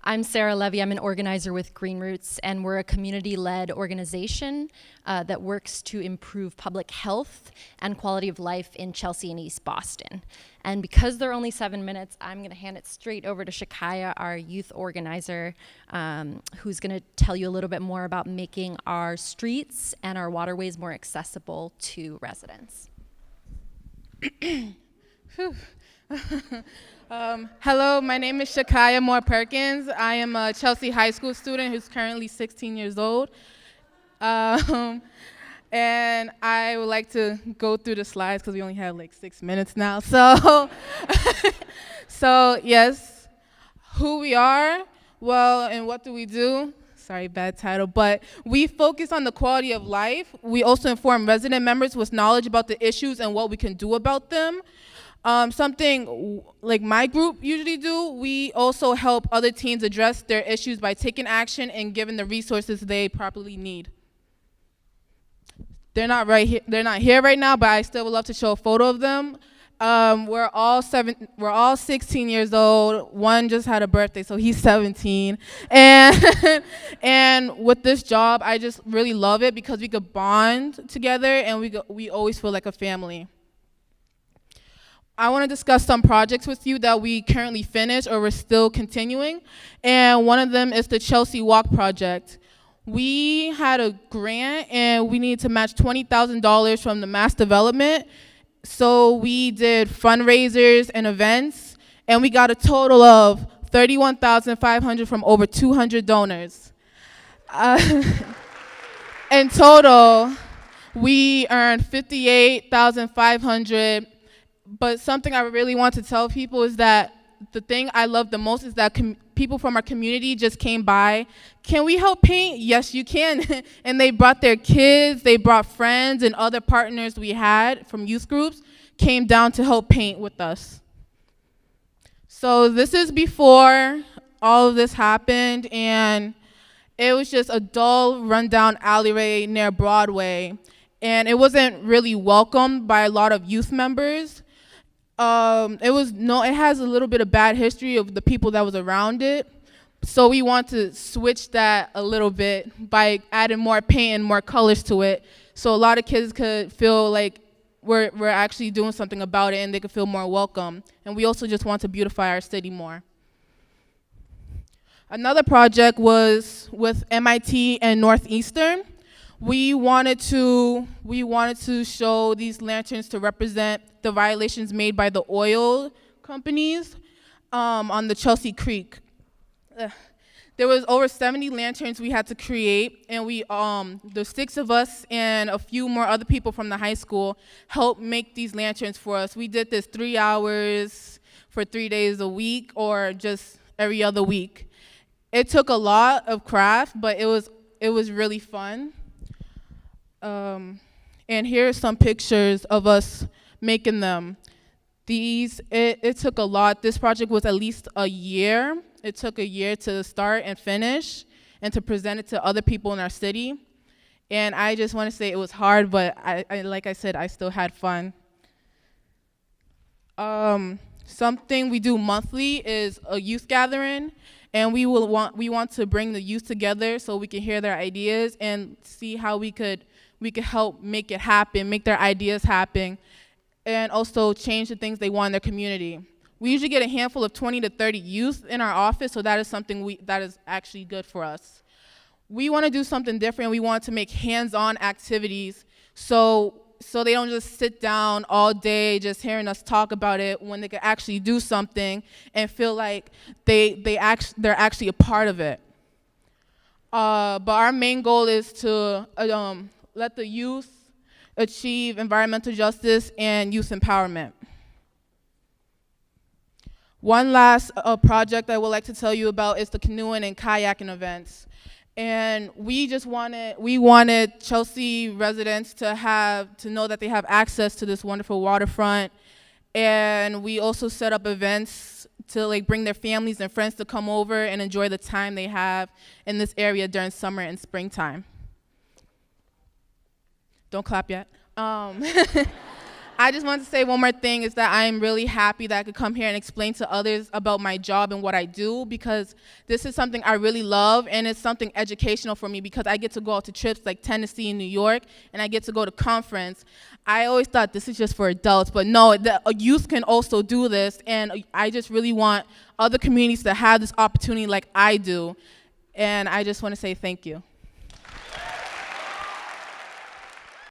I'm Sarah Levy. I'm an organizer with Green Roots, and we're a community-led organization that works to improve public health and quality of life in Chelsea and East Boston. And because there are only 7 minutes, I'm going to hand it straight over to Shakaya, our youth organizer, who's going to tell you a little bit more about making our streets and our waterways more accessible to residents. Hello, my name is Shakaya Moore Perkins. I am a Chelsea High School student who's currently 16 years old. And I would like to go through the slides because we only have like 6 minutes now. So, so yes, who we are, well, and what do we do? Sorry, bad title, but we focus on the quality of life. We also inform resident members with knowledge about the issues and what we can do about them. Something like my group usually do, we also help other teams address their issues by taking action and giving the resources they properly need. They're not here right now, but I still would love to show a photo of them. We're all 16 years old. One just had a birthday, so he's 17. And and with this job, I just really love it because we could bond together and we always feel like a family. I want to discuss some projects with you that we currently finished or we're still continuing. And one of them is the Chelsea Walk project. We had a grant and we needed to match $20,000 from the Mass Development. So we did fundraisers and events, and we got a total of $31,500 from over 200 donors. In total, we earned $58,500. But something I really want to tell people is that the thing I love the most is that people from our community just came by. Can we help paint? Yes, you can. And they brought their kids, they brought friends, and other partners we had from youth groups came down to help paint with us. So this is before all of this happened, and it was just a dull, rundown alleyway near Broadway. And it wasn't really welcomed by a lot of youth members. It has a little bit of bad history of the people that was around it. So we want to switch that a little bit by adding more paint and more colors to it. So a lot of kids could feel like we're actually doing something about it and they could feel more welcome. And we also just want to beautify our city more. Another project was with MIT and Northeastern. We wanted to show these lanterns to represent the violations made by the oil companies on the Chelsea Creek. There was over 70 lanterns we had to create, and the 6 of us and a few more other people from the high school helped make these lanterns for us. We did this 3 hours for 3 days a week or just every other week. It took a lot of craft, but it was really fun. And here are some pictures of us making them. It took a lot. This project was at least a year. It took a year to start and finish and to present it to other people in our city. And I just want to say it was hard, but like I said, I still had fun. Something we do monthly is a youth gathering, and we want to bring the youth together so we can hear their ideas and see how we could help make it happen, make their ideas happen, and also change the things they want in their community. We usually get a handful of 20 to 30 youth in our office, so that is something that is actually good for us. We want to do something different. We want to make hands-on activities so they don't just sit down all day just hearing us talk about it when they could actually do something and feel like they're actually a part of it. But our main goal is to let the youth achieve environmental justice and youth empowerment. One last project I would like to tell you about is the canoeing and kayaking events. And we wanted Chelsea residents to know that they have access to this wonderful waterfront. And we also set up events to bring their families and friends to come over and enjoy the time they have in this area during summer and springtime. Don't clap yet. I just want to say one more thing is that I am really happy that I could come here and explain to others about my job and what I do, because this is something I really love, and it's something educational for me because I get to go out to trips like Tennessee and New York, and I get to go to conference. I always thought this is just for adults, but no, the youth can also do this, and I just really want other communities to have this opportunity like I do, and I just want to say thank you.